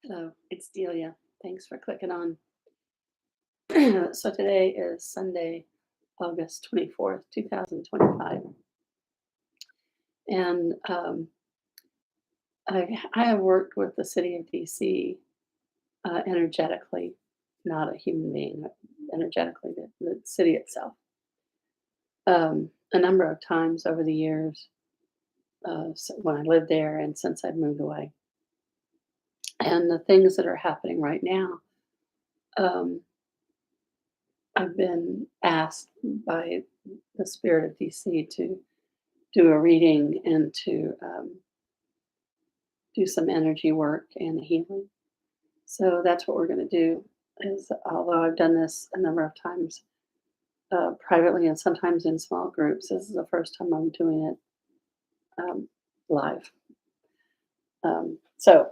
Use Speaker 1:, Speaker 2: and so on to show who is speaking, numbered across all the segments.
Speaker 1: Hello, it's Delia. Thanks for clicking on. So today is Sunday, August 24th, 2025. And I have worked with the city of DC energetically, not a human being, but energetically, the city itself, a number of times over the years when I lived there and since I've moved away. And the things that are happening right now, um, I've been asked by the spirit of DC to do a reading and to do some energy work and healing. So that's what we're going to do. Is although I've done this a number of times privately and sometimes in small groups, this is the first time I'm doing it um, live. So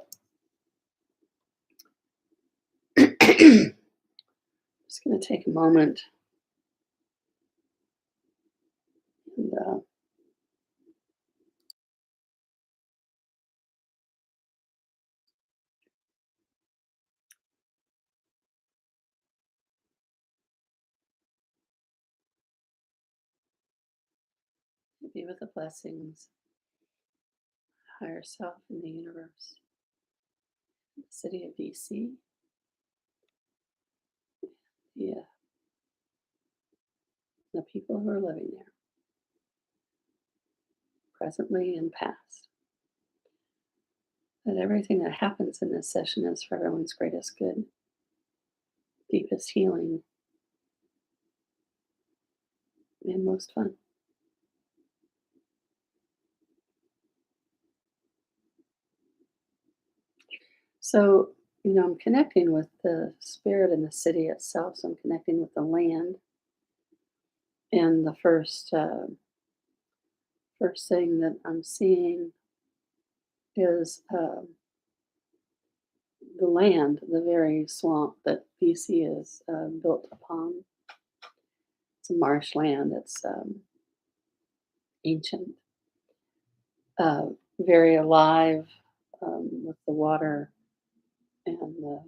Speaker 1: just going to take a moment and be with the blessings, higher self in the universe, the city of DC, yeah, the people who are living there, presently and past. That everything that happens in this session is for everyone's greatest good, deepest healing, and most fun. So, I'm connecting with the spirit in the city itself. So I'm connecting with the land, and the first thing that I'm seeing is the land, the very swamp that BC is built upon. It's a marshland. It's ancient, uh, very alive with the water and the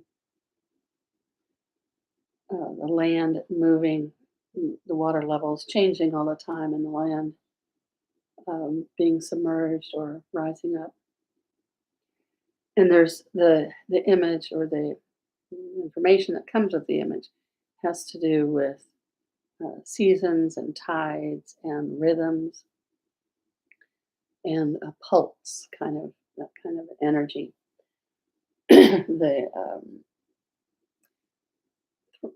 Speaker 1: land moving, the water levels changing all the time, and the land being submerged or rising up. And there's the image or the information that comes with the image has to do with seasons and tides and rhythms and a pulse, kind of that kind of energy.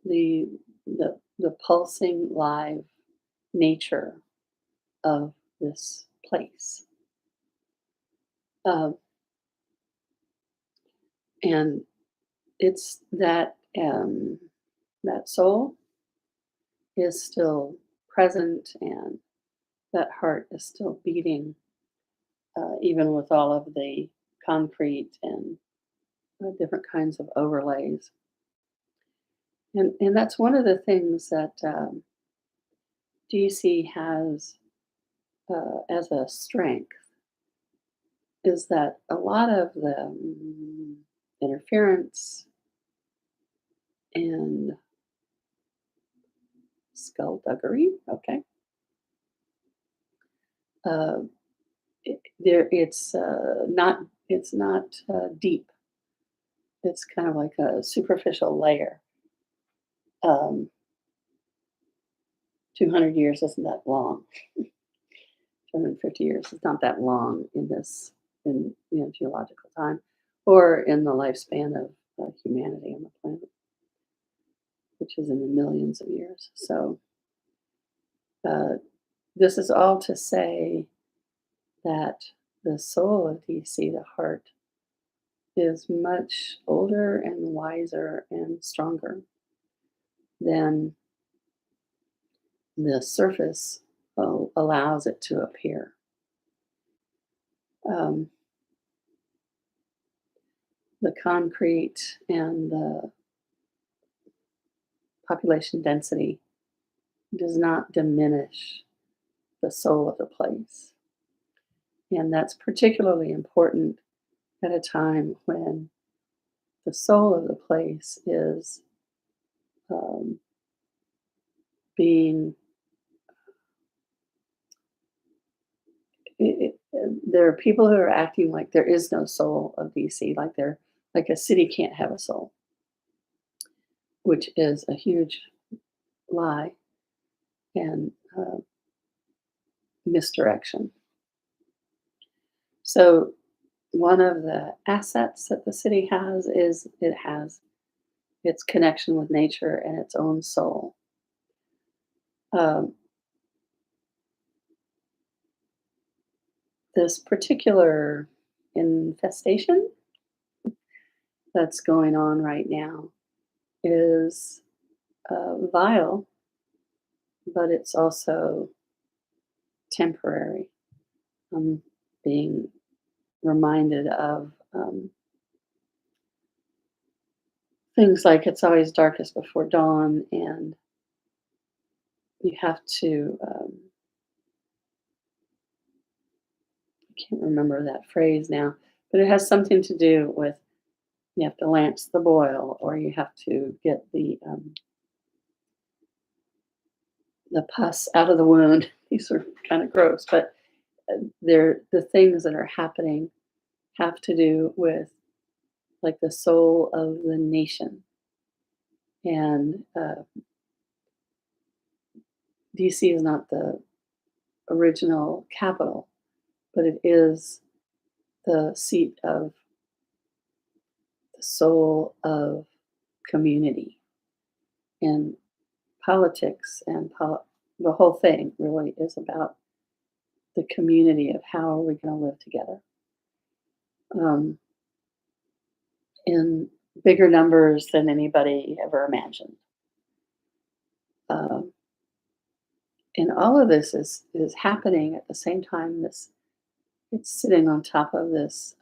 Speaker 1: The the pulsing live nature of this place. Um, and it's that soul is still present, and that heart is still beating, even with all of the concrete and different kinds of overlays. And that's one of the things that DC has as a strength, is that a lot of the interference and skullduggery, okay, uh, it's not deep. It's kind of like a superficial layer. 200 years isn't that long. 250 years is not that long in this, in geological time, or in the lifespan of humanity on the planet, which is in the millions of years. So uh, this is all to say that the soul of DC, the heart, is much older and wiser and stronger than the surface allows it to appear. Um, the concrete and the population density does not diminish the soul of the place. And that's particularly important at a time when the soul of the place is um, being. There are people who are acting like there is no soul of DC, like a city can't have a soul, which is a huge lie and misdirection. So one of the assets that the city has is it has its connection with nature and its own soul. Um, this particular infestation that's going on right now is vile, but it's also temporary. I'm being reminded of things like it's always darkest before dawn, and you have to, I can't remember that phrase now, but it has something to do with you have to lance the boil or you have to get the pus out of the wound. These are kind of gross, but they're the things that are happening have to do with like the soul of the nation. And DC is not the original capital, but it is the seat of the soul of community and politics and the whole thing really is about the community of how are we going to live together um, in bigger numbers than anybody ever imagined. Um, and all of this is happening at the same time. This it's sitting on top of this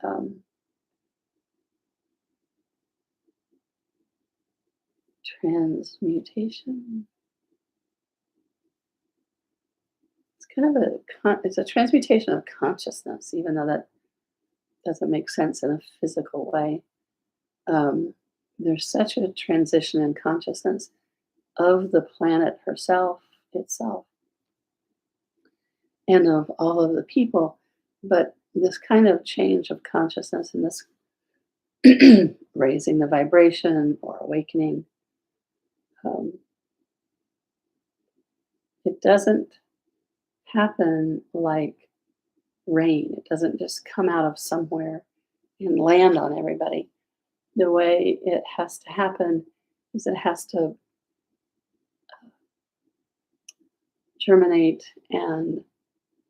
Speaker 1: transmutation. It's kind of it's a transmutation of consciousness, even though that doesn't make sense in a physical way. Um, there's such a transition in consciousness of the planet herself, itself, and of all of the people. But this kind of change of consciousness and this raising the vibration or awakening, um, it doesn't happen like rain. It doesn't just come out of somewhere and land on everybody. The way it has to happen is it has to germinate and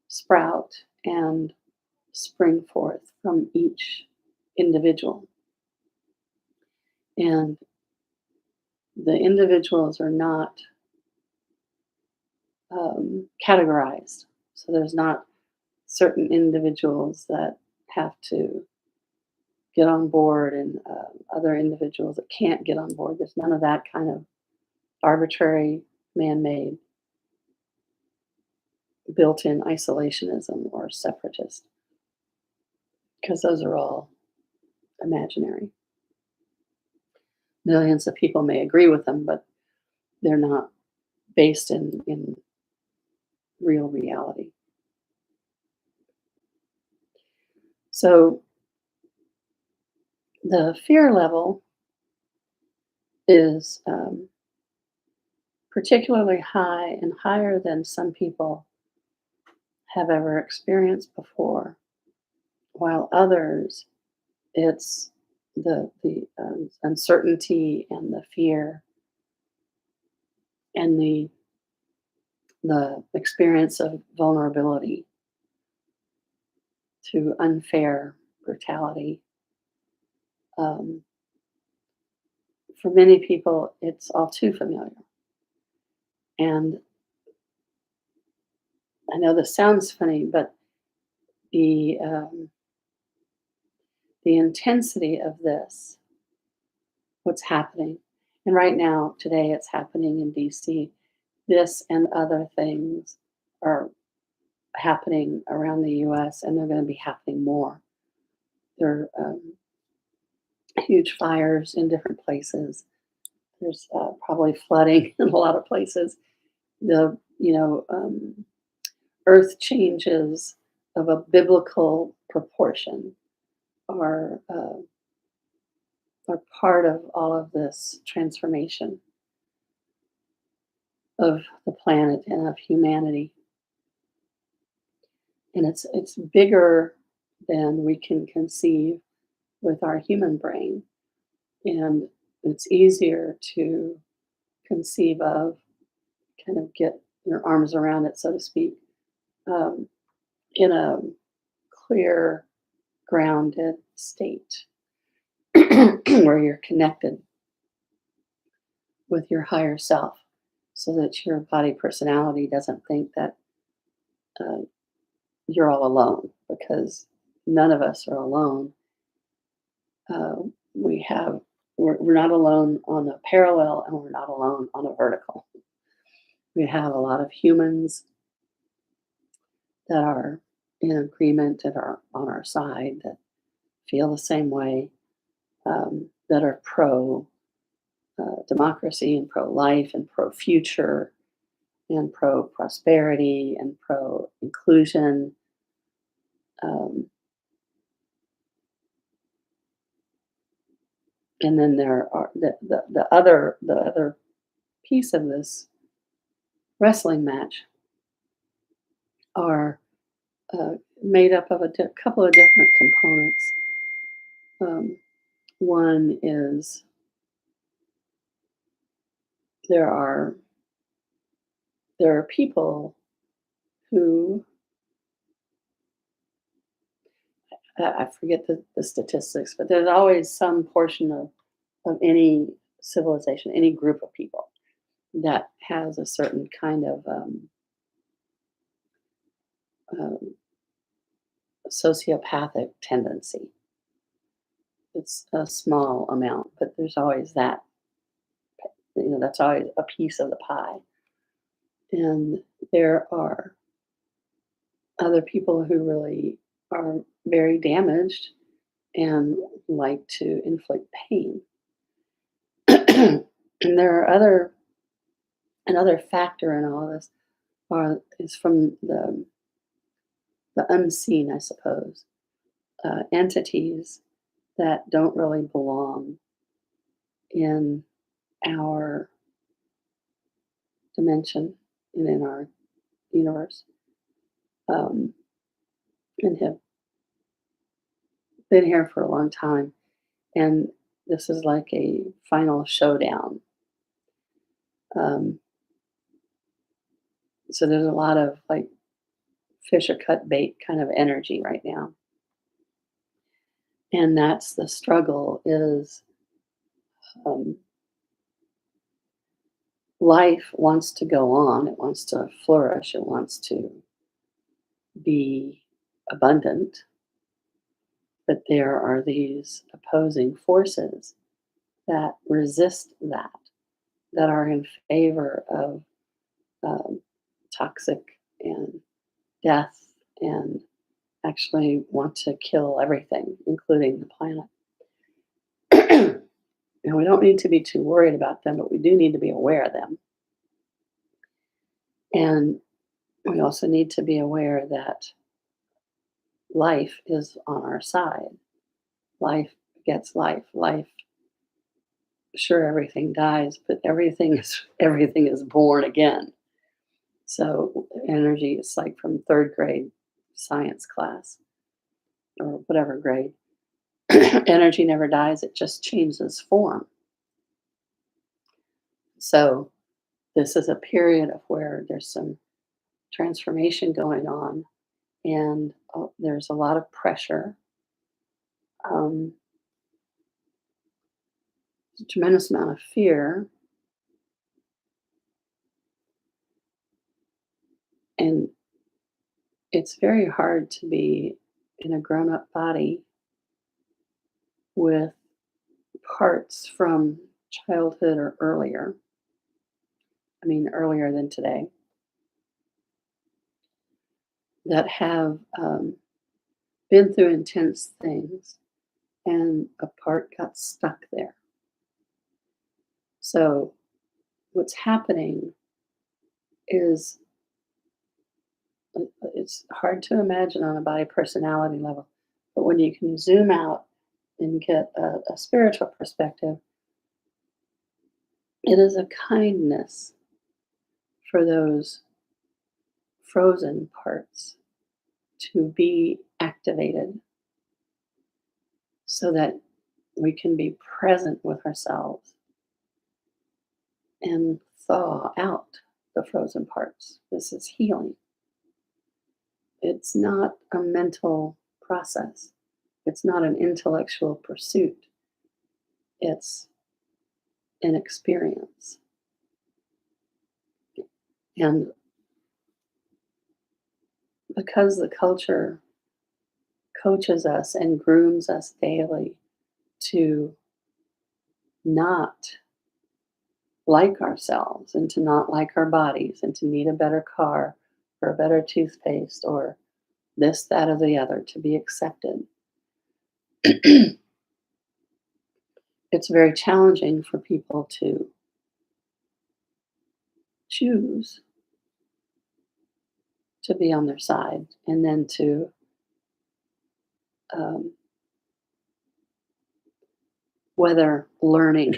Speaker 1: sprout and spring forth from each individual. And the individuals are not categorized. So there's not certain individuals that have to get on board and other individuals that can't get on board. There's none of that kind of arbitrary, man made, built in isolationism or separatist, because those are all imaginary. Millions of people may agree with them, but they're not based in real reality. So the fear level is particularly high and higher than some people have ever experienced before, while others, it's the uncertainty and the fear and the experience of vulnerability to unfair brutality. Um, for many people, it's all too familiar. And I know this sounds funny, but the the intensity of this, what's happening, and right now, today, it's happening in DC. This and other things are happening around the U.S., and they're going to be happening more. They're huge fires in different places. There's probably flooding in a lot of places. The earth changes of a biblical proportion are part of all of this transformation of the planet and of humanity. And it's bigger than we can conceive with our human brain. And it's easier to conceive of, kind of get your arms around it, so to speak, um, in a clear, grounded state where you're connected with your higher self so that your body personality doesn't think that uh, you're all alone, because none of us are alone. Uh, we have we're not alone on a parallel, and we're not alone on a vertical. We have a lot of humans that are in agreement, that are on our side, that feel the same way, that are pro democracy and pro life and pro future and pro prosperity and pro inclusion. Um, and then there are the other piece of this wrestling match are made up of couple of different components. Um, one is there are there are people who I forget the statistics, but there's always some portion of any civilization, any group of people that has a certain kind of um, sociopathic tendency. It's a small amount, but there's always that. That's always a piece of the pie. And there are other people who really are very damaged and like to inflict pain. And there are another factor in all of this is from the unseen, I suppose, entities that don't really belong in our dimension and in our universe, um, and have been here for a long time. And this is like a final showdown. Um, so there's a lot of like fish or cut bait kind of energy right now. And that's the struggle is um, life wants to go on, it wants to flourish, it wants to be abundant, but there are these opposing forces that resist that, that are in favor of um, toxic and death, and actually want to kill everything, including the planet. And we don't need to be too worried about them, but we do need to be aware of them. And we also need to be aware that life is on our side. Life gets life. Life, sure, everything dies, but everything is born again. So energy is like from third grade science class or whatever grade. Energy never dies, it just changes form. So this is a period of where there's some transformation going on, and there's a lot of pressure, um, a tremendous amount of fear, and it's very hard to be in a grown-up body with parts from childhood or earlier. I mean, earlier than today, that have been through intense things, and a part got stuck there. So what's happening is it's hard to imagine on a body personality level, but when you can zoom out and get a spiritual perspective, it is a kindness for those frozen parts to be activated so that we can be present with ourselves and thaw out the frozen parts. This is healing. It's not a mental process, it's not an intellectual pursuit, it's an experience. And because the culture coaches us and grooms us daily to not like ourselves and to not like our bodies and to need a better car or a better toothpaste or this, that, or the other to be accepted, it's very challenging for people to choose to be on their side and then to um, whether learning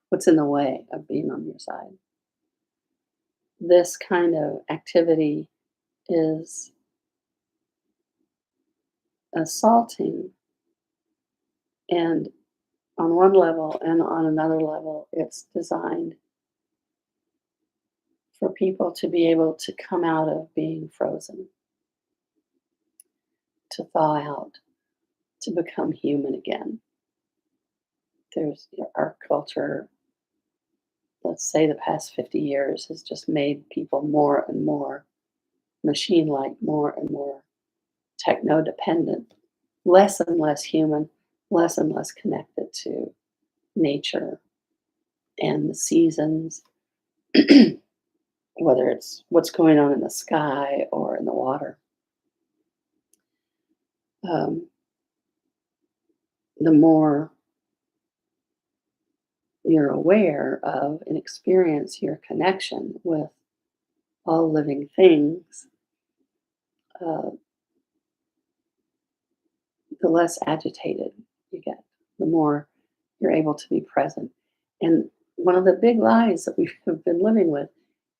Speaker 1: what's in the way of being on your side. This kind of activity is assaulting, and on one level and on another level, it's designed for people to be able to come out of being frozen, to thaw out, to become human again. There's our culture, let's say the past 50 years, has just made people more and more machine like, more and more techno dependent, less and less human, less and less connected to nature and the seasons, whether it's what's going on in the sky or in the water. Um, the more you're aware of and experience your connection with all living things, uh, the less agitated you get, the more you're able to be present. And one of the big lies that we have been living with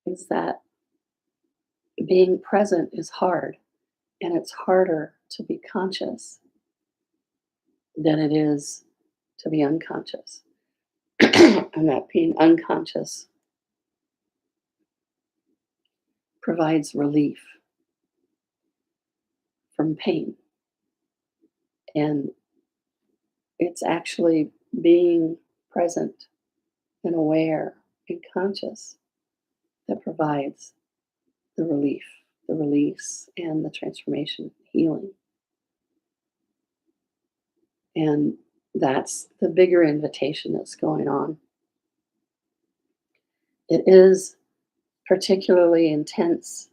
Speaker 1: is that being present is hard, and it's harder to be conscious than it is to be unconscious. And that being unconscious provides relief from pain. And it's actually being present and aware and conscious that provides the relief, the release, and the transformation, healing. And that's the bigger invitation that's going on. It is particularly intense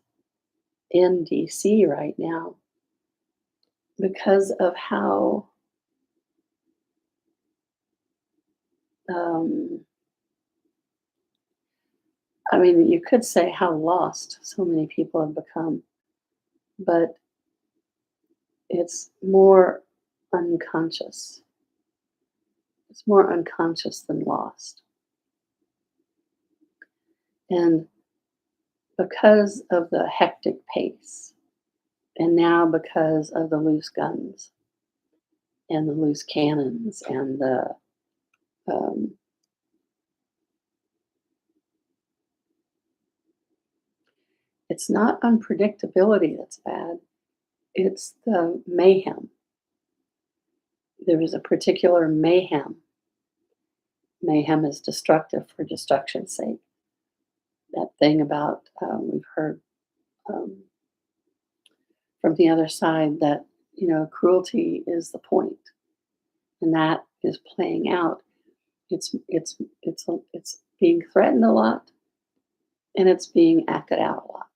Speaker 1: in DC right now because of how um, I mean, you could say how lost so many people have become, but it's more unconscious. It's more unconscious than lost. And because of the hectic pace, and now because of the loose guns and the loose cannons and um, it's not unpredictability that's bad, it's the mayhem. There is a particular mayhem. Mayhem is destructive for destruction's sake. That thing about we've heard um, from the other side that cruelty is the point, and that is playing out. It's being threatened a lot, and it's being acted out a lot.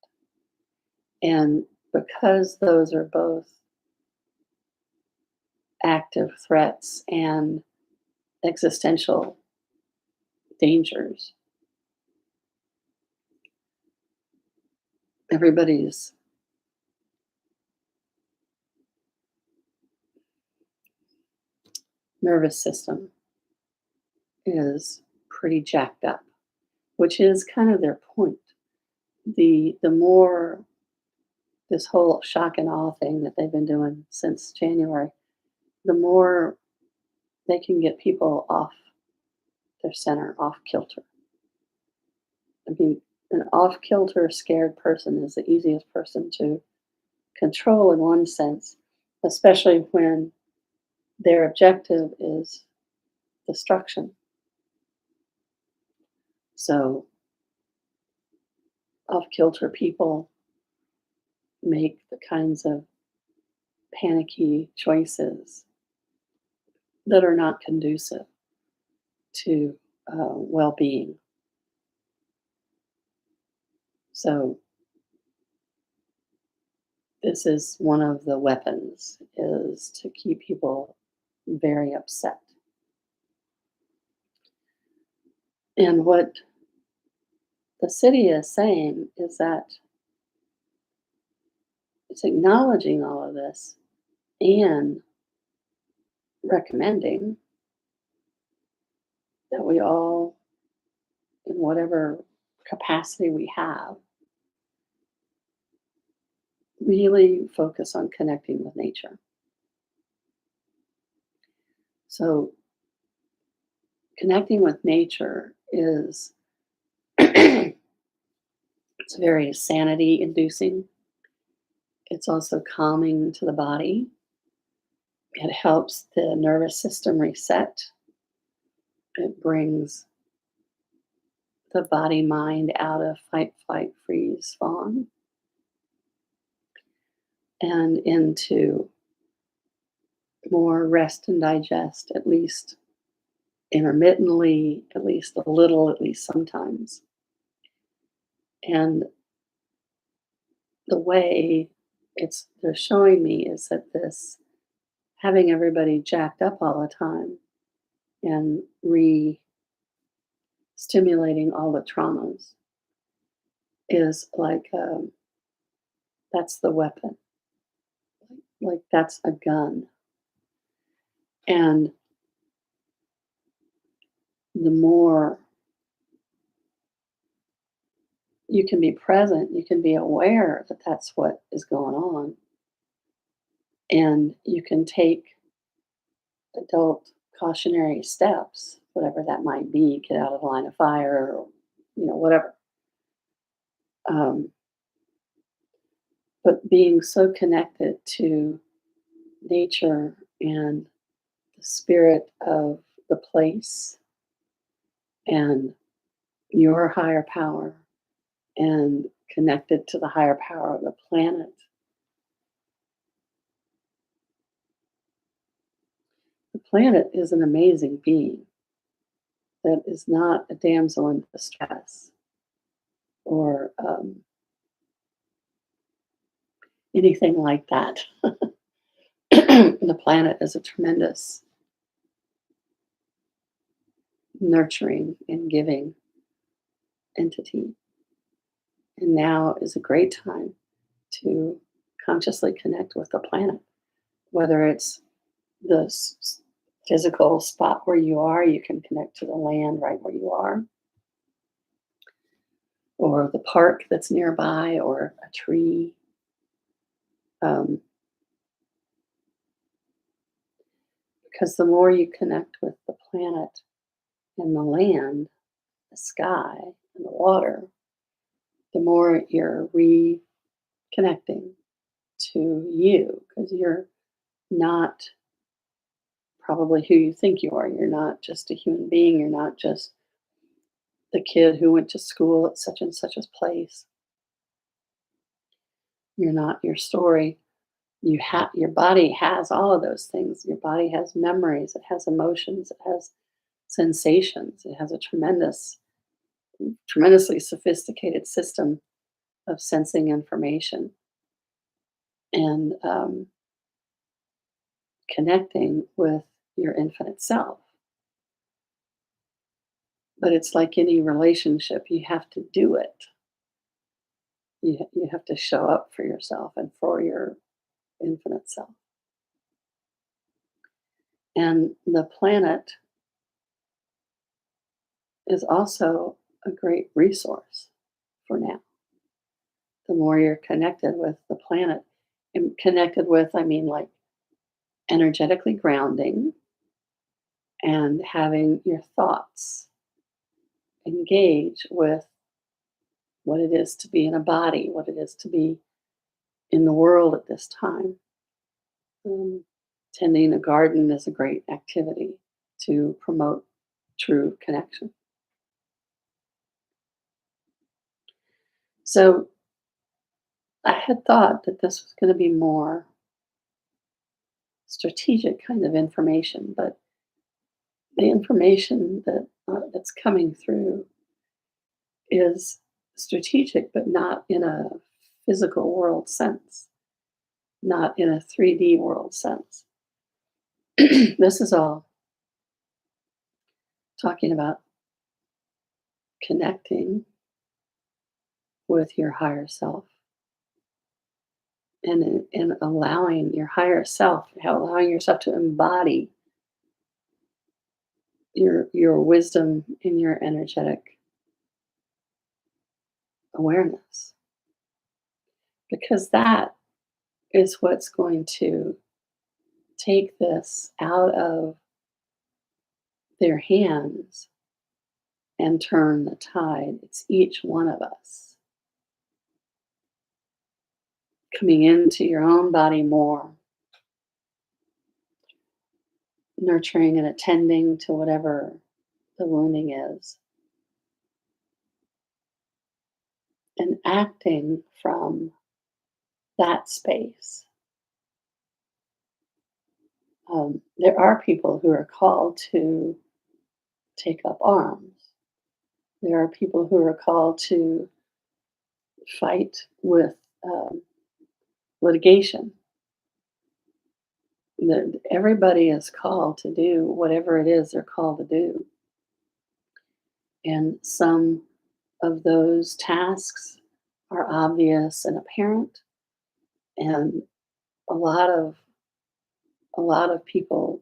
Speaker 1: And because those are both active threats and existential dangers. Everybody's nervous system is pretty jacked up, which is kind of their point. The more this whole shock and awe thing that they've been doing since January, the more they can get people off their center, off kilter. I mean, an off kilter, scared person is the easiest person to control in one sense, especially when their objective is destruction. So, off kilter people make the kinds of panicky choices that are not conducive to well being. So, this is one of the weapons is to keep people very upset. And what the city is saying is that it's acknowledging all of this and recommending that we all, in whatever capacity we have, really focus on connecting with nature. So, connecting with nature is it's very sanity inducing. It's also calming to the body. It helps the nervous system reset. It brings the body mind out of fight, flight, freeze, fawn, and into more rest and digest, at least intermittently, at least a little, at least sometimes. And the way it's they're showing me is that this having everybody jacked up all the time and re-stimulating all the traumas is like that's the weapon, like that's a gun. And the more you can be present, you can be aware that that's what is going on, and you can take adult cautionary steps, whatever that might be, get out of the line of fire, or whatever. Um, but being so connected to nature and the spirit of the place and your higher power and connected to the higher power of the planet. The planet is an amazing being that is not a damsel in distress or anything like that. The planet is a tremendous nurturing and giving entity. And now is a great time to consciously connect with the planet, whether it's the physical spot where you are, you can connect to the land right where you are, or the park that's nearby, or a tree. Um, because the more you connect with the planet and the land, the sky, and the water, the more you're reconnecting to you, because you're not probably who you think you are. You're not just a human being. You're not just the kid who went to school at such and such a place. You're not your story. Your body has all of those things. Your body has memories. It has emotions. It has sensations. It has a tremendously sophisticated system of sensing information and connecting with your infinite self. But it's like any relationship, you have to do it. You have to show up for yourself and for your infinite self. And the planet is also a great resource for now. The more you're connected with the planet, and connected with, I mean, like energetically grounding and having your thoughts engage with what it is to be in a body, what it is to be in the world at this time. Um, Tending a garden is a great activity to promote true connection. So I had thought that this was going to be more strategic kind of information, but the information that's coming through is strategic, but not in a physical world sense, not in a 3D world sense. This is all talking about connecting with your higher self and allowing your higher self, allowing yourself to embody your wisdom in your energetic awareness, because that is what's going to take this out of their hands and turn the tide. It's each one of us coming into your own body more, nurturing and attending to whatever the wounding is, and acting from that space. There are people who are called to take up arms. There are people who are called to fight with um, litigation. Everybody is called to do whatever it is they're called to do. And some of those tasks are obvious and apparent, and a lot of a lot of people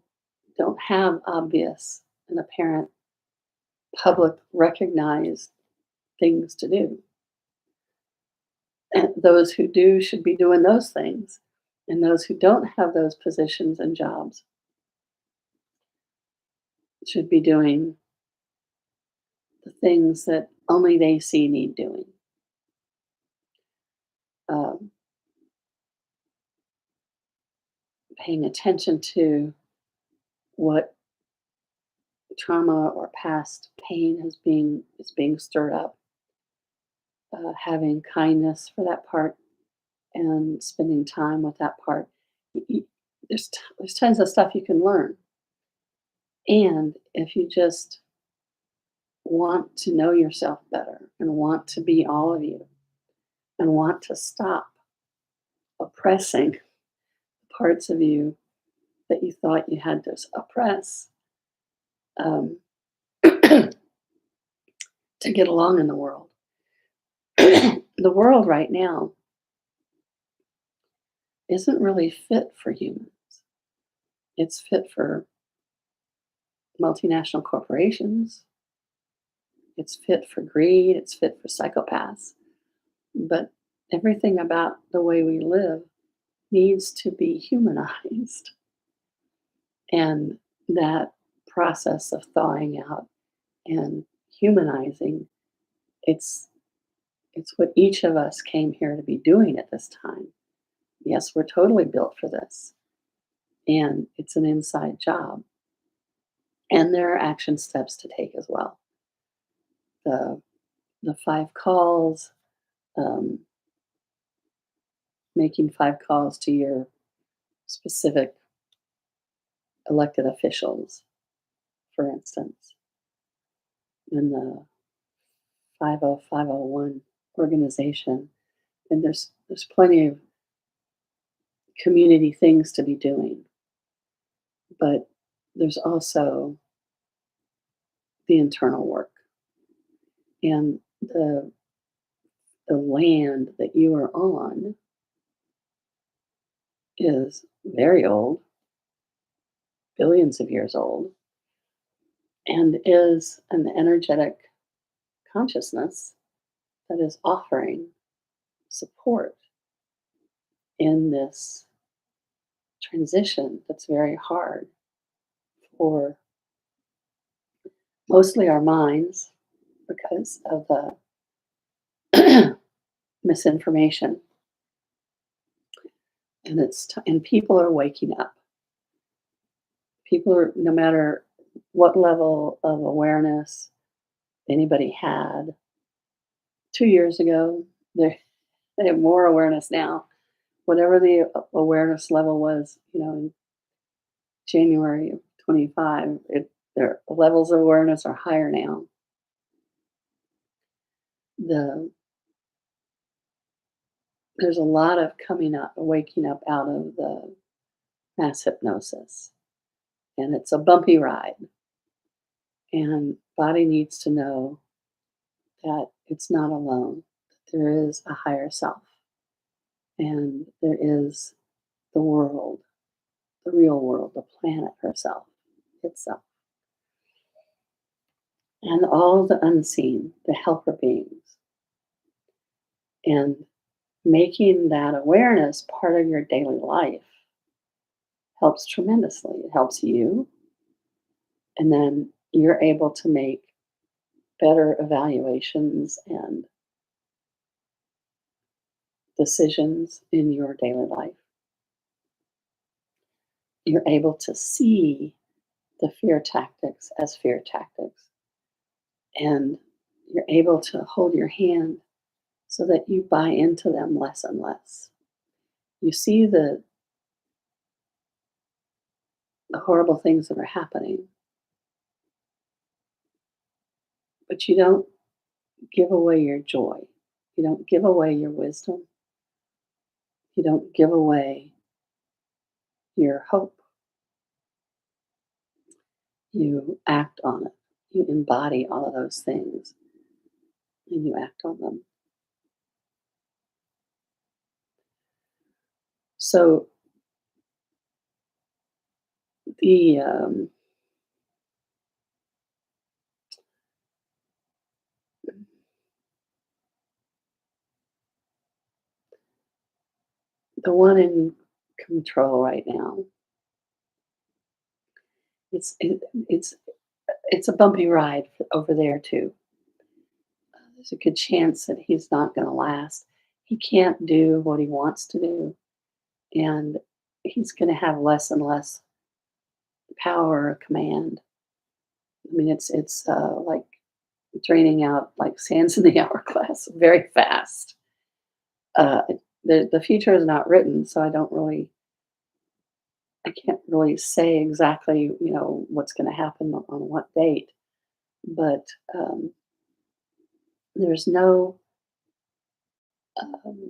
Speaker 1: don't have obvious and apparent public recognized things to do. And those who do should be doing those things. And those who don't have those positions and jobs should be doing the things that only they see need doing. Um, Paying attention to what trauma or past pain is being stirred up, having kindness for that part and spending time with that part. There's tons of stuff you can learn, and if you just want to know yourself better and want to be all of you and want to stop oppressing parts of you that you thought you had to oppress, um, to get along in the world. The world right now isn't really fit for humans. It's fit for multinational corporations. It's fit for greed. It's fit for psychopaths. But everything about the way we live needs to be humanized. And that process of thawing out and humanizing, it's it's what each of us came here to be doing at this time. Yes, we're totally built for this. And it's an inside job. And there are action steps to take as well. The the 5 calls, um, making 5 calls to your specific elected officials, for instance, in the 50501 organization. And there's plenty of community things to be doing. but there's also the internal work. And the land that you are on is very old, billions of years old, and is an energetic consciousness that is offering support in this transition that's very hard for mostly our minds because of the misinformation. And and people are waking up. People are, no matter what level of awareness anybody had 2 years ago, they have more awareness now. Whatever the awareness level was, in January of 25, their levels of awareness are higher now. The There's a lot of coming up, waking up out of the mass hypnosis, and it's a bumpy ride. And body needs to know that it's not alone. That there is a higher self, and there is the world, the real world, the planet herself, itself, and all the unseen, the helper beings. And making that awareness part of your daily life helps tremendously. It helps you, and then you're able to make better evaluations and decisions in your daily life. You're able to see the fear tactics as fear tactics, and you're able to hold your hand so that you buy into them less and less. You see the horrible things that are happening, but you don't give away your joy. You don't give away your wisdom. You don't give away your hope. You act on it. You embody all of those things and you act on them. So the the one in control right now, it's it, it's it's a bumpy ride over there too. There's a good chance that he's not going to last. He can't do what he wants to do, and he's going to have less and less power or command. I mean, it's like draining out like sands in the hourglass very fast. Uh, the future is not written, so I can't really say exactly, what's going to happen on what date. But there's no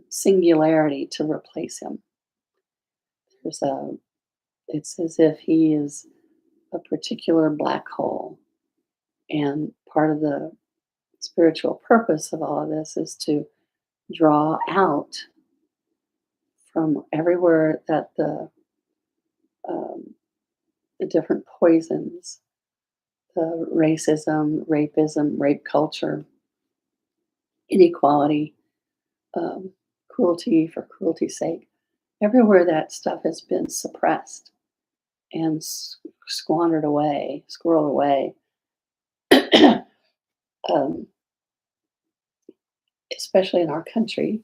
Speaker 1: singularity to replace him. There's a It's as if he is a particular black hole, and part of the spiritual purpose of all of this is to draw out from everywhere that um, the different poisons, the racism, rapism, rape culture, inequality, cruelty for cruelty's sake, everywhere that stuff has been suppressed and squandered away, squirreled away, um, especially in our country,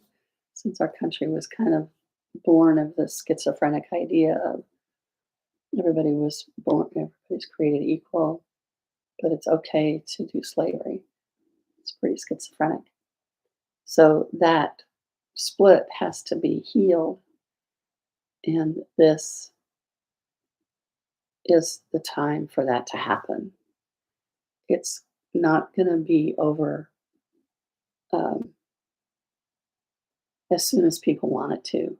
Speaker 1: since our country was kind of born of the schizophrenic idea of everybody's created equal, but it's okay to do slavery. It's pretty schizophrenic. So that split has to be healed, and this is the time for that to happen. It's not going to be over um, as soon as people want it to,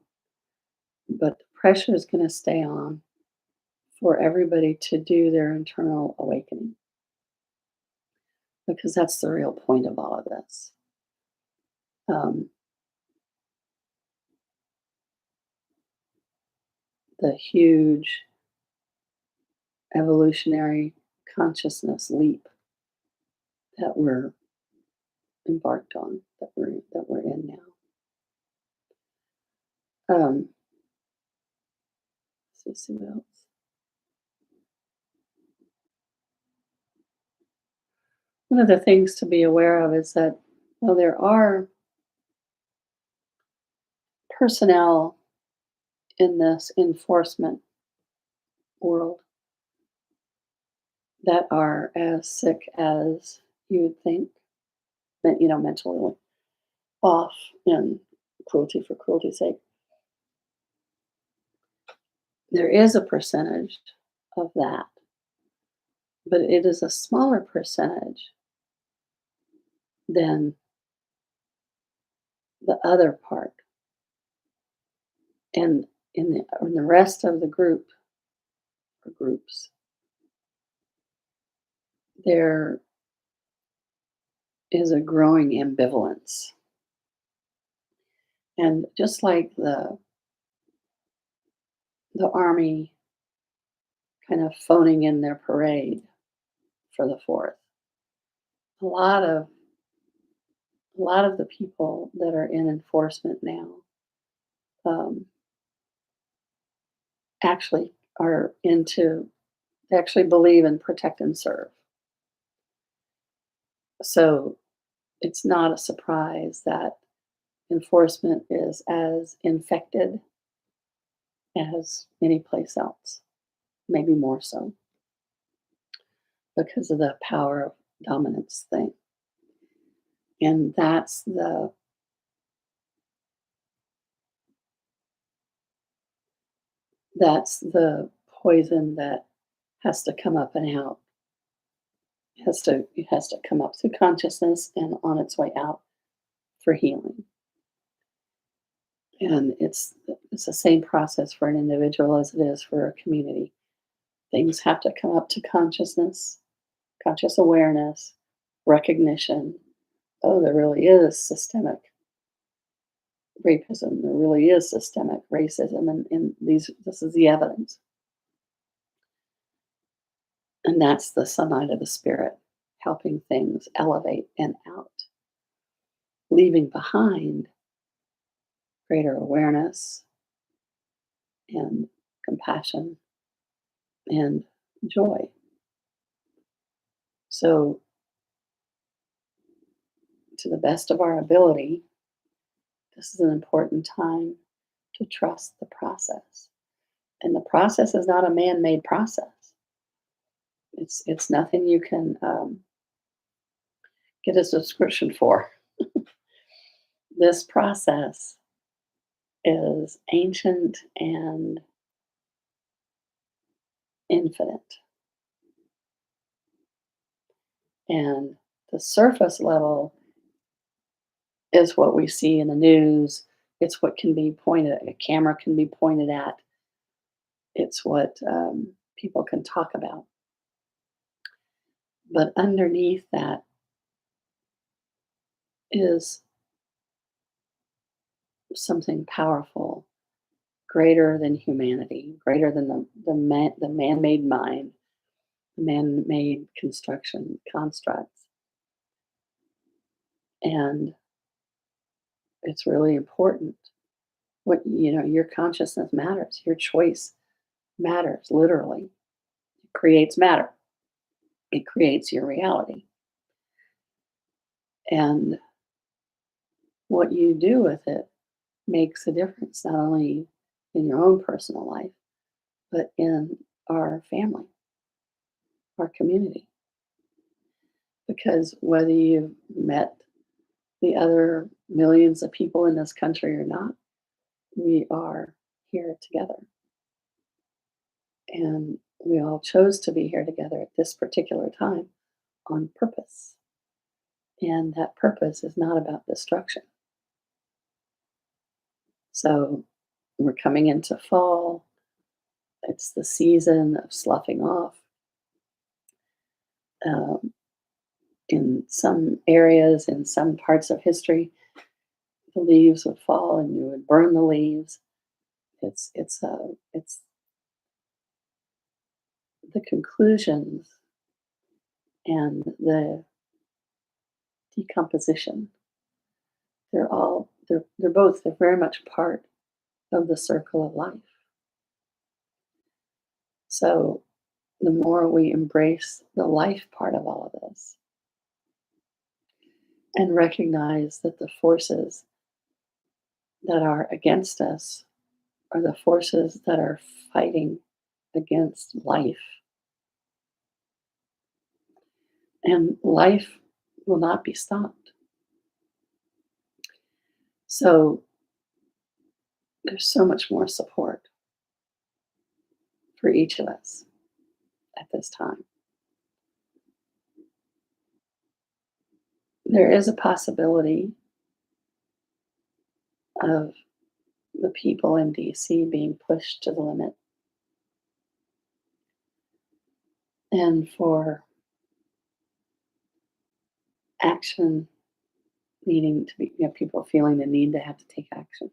Speaker 1: but the pressure is going to stay on for everybody to do their internal awakening, because that's the real point of all of this. Um, the huge evolutionary consciousness leap that we're embarked on, that we're in now. Let's see what else. One of the things to be aware of is that, well, there are personnel in this enforcement world that are as sick as you would think, mentally off and cruelty for cruelty's sake. There is a percentage of that, but it is a smaller percentage than the other part. And in the rest of the group or groups, there is a growing ambivalence. And just like the army kind of phoning in their parade for the fourth, a lot of a lot of the people that are in enforcement now um, actually are into they actually believe in protect and serve. So it's not a surprise that enforcement is as infected as any place else, maybe more so because of the power of dominance thing. And that's the poison that has to come up and out. It has to come up through consciousness and on its way out for healing. And it's the same process for an individual as it is for a community. Things have to come up to consciousness, conscious awareness, recognition. Oh, there really is systemic rapism. There really is systemic racism, and this is the evidence. And that's the sunlight of the spirit, helping things elevate and out, leaving behind greater awareness and compassion and joy. So, to the best of our ability, this is an important time to trust the process. And the process is not a man made process, it's nothing you can get a subscription for. This process is ancient and infinite. And the surface level is what we see in the news. It's what can be pointed at, a camera can be pointed at. It's what people can talk about. But underneath that is something powerful, greater than humanity, greater than the man-made mind, the man-made construction constructs. And it's really important. Your consciousness matters. Your choice matters, literally. It creates matter. It creates your reality. And what you do with it makes a difference, not only in your own personal life, but in our family, our community. Because whether you've met the other millions of people in this country or not, we are here together. And we all chose to be here together at this particular time on purpose. And that purpose is not about destruction. So we're coming into fall. It's the season of sloughing off. Um, in some areas, in some parts of history, the leaves would fall and you would burn the leaves. It's the conclusions and the decomposition. They're very much part of the circle of life. So the more we embrace the life part of all of this and recognize that the forces that are against us are the forces that are fighting against life, and life will not be stopped. So there's so much more support for each of us at this time. There is a possibility of the people in DC being pushed to the limit, and for action needing to be, people feeling the need to have to take action.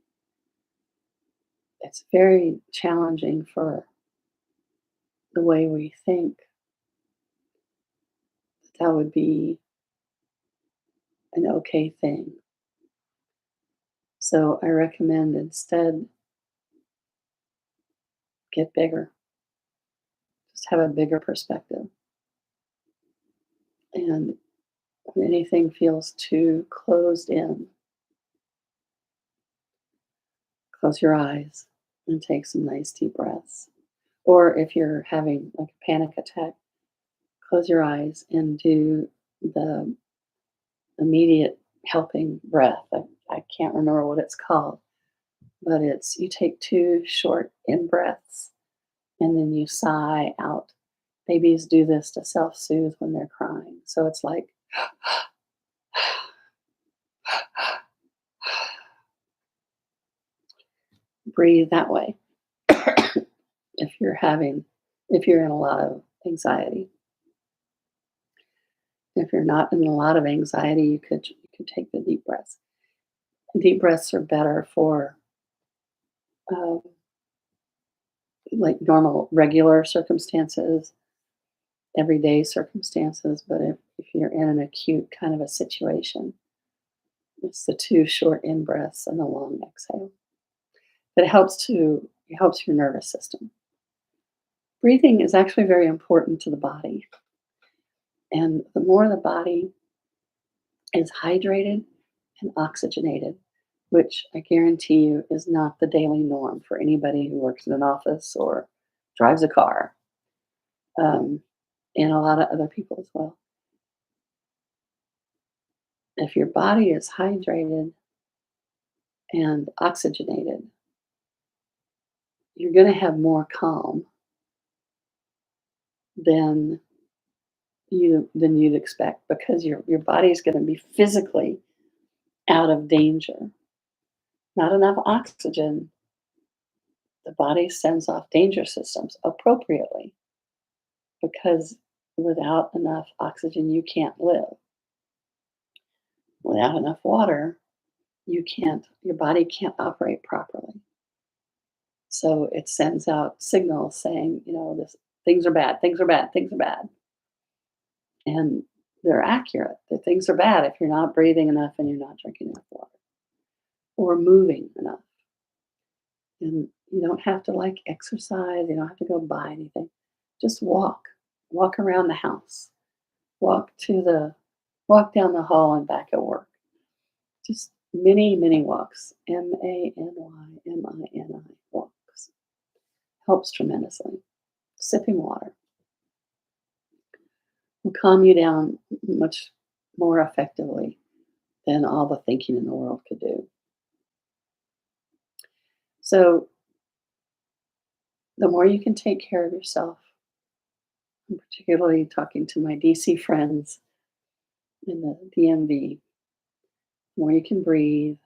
Speaker 1: It's very challenging for the way we think that would be an okay thing. So I recommend instead get bigger, just have a bigger perspective. And when anything feels too closed in, close your eyes and take some nice deep breaths. Or if you're having like a panic attack, close your eyes and do the immediate helping breath. I can't remember what it's called, but it's you take two short in breaths and then you sigh out. Babies do this to self soothe when they're crying. So it's like, breathe that way. if you're having, if you're in a lot of anxiety. If you're not in a lot of anxiety, you could take the deep breaths. Deep breaths are better for um, like normal, regular circumstances, everyday circumstances. But if you're in an acute kind of a situation, it's the two short in breaths and the long exhale. But it helps your nervous system. Breathing is actually very important to the body, and the more the body is hydrated and oxygenated, which I guarantee you is not the daily norm for anybody who works in an office or drives a car, um, and a lot of other people as well. If your body is hydrated and oxygenated, you're going to have more calm than you'd expect because your body is going to be physically out of danger. Not enough oxygen, the body sends off danger systems appropriately because without enough oxygen, you can't live. Without enough water, your body can't operate properly. So it sends out signals saying, this things are bad, things are bad, things are bad. And they're accurate. That things are bad if you're not breathing enough and you're not drinking enough water or moving enough. And you don't have to like exercise, you don't have to go buy anything. Just walk. Walk around the house. Walk to the walk down the hall and back at work. Just many, many walks. Many walks. Helps tremendously. Sipping water will calm you down much more effectively than all the thinking in the world could do. So the more you can take care of yourself, I'm particularly talking to my DC friends in the DMV, the more you can breathe,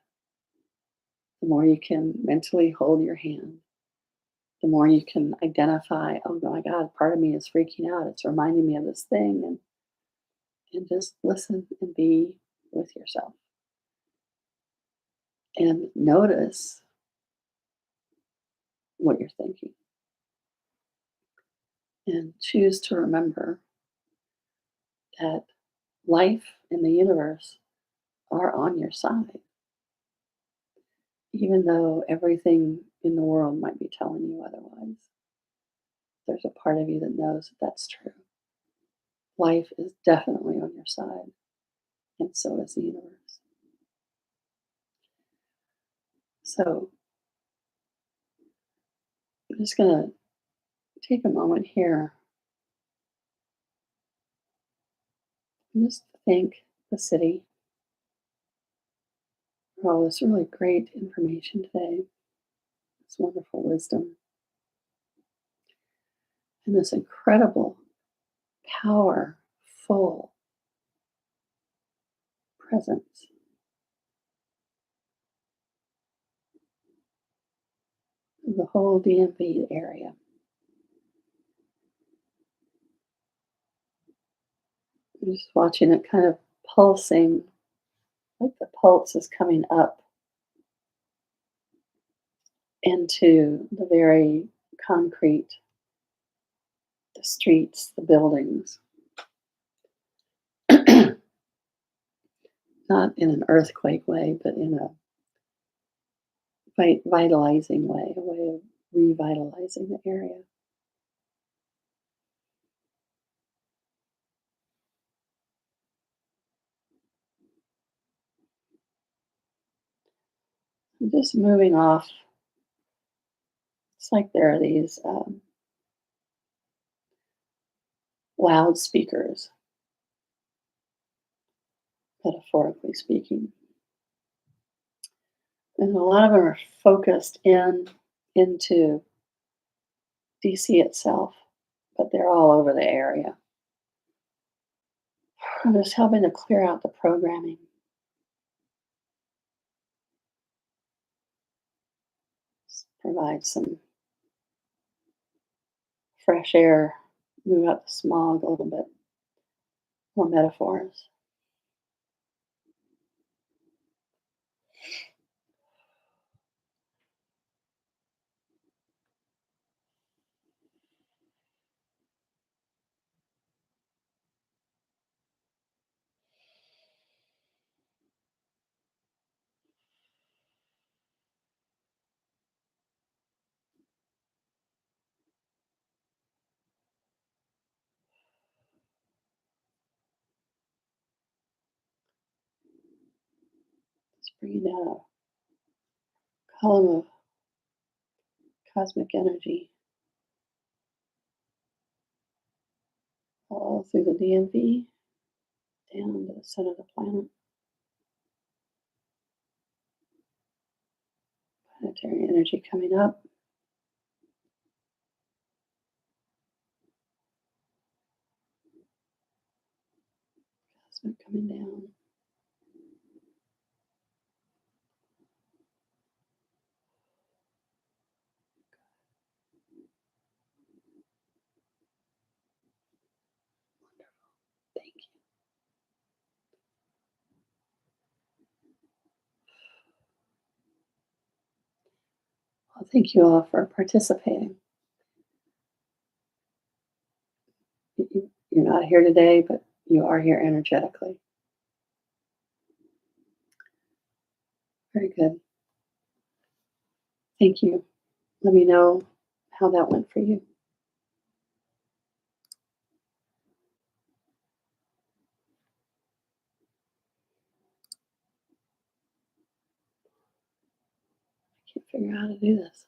Speaker 1: the more you can mentally hold your hand, the more you can identify, oh my God, part of me is freaking out. It's reminding me of this thing, and just listen and be with yourself and notice what you're thinking and choose to remember that life and the universe are on your side, even though everything in the world might be telling you otherwise. There's a part of you that knows that that's true. Life is definitely on your side, and so is the universe. So I'm just going to take a moment here and just thank the city for all this really great information today, this wonderful wisdom, and this incredible, powerful presence. Of the whole DMV area. I'm just watching it kind of pulsing, like the pulse is coming up into the very concrete, the streets, the buildings. Not in an earthquake way, but in a vitalizing way, a way of revitalizing the area. I'm just moving off. It's like there are these loudspeakers, metaphorically speaking. And a lot of them are focused into DC itself, but they're all over the area. I'm just helping to clear out the programming, provide some fresh air, move out the smog a little bit, more metaphors. Just bringing down a column of cosmic energy all through the DMV, down to the center of the planet. Planetary energy coming up, cosmic coming down. Thank you. Well, thank you all for participating. You're not here today, but you are here energetically. Very good. Thank you. Let me know how that went for you. Can't figure out how to do this.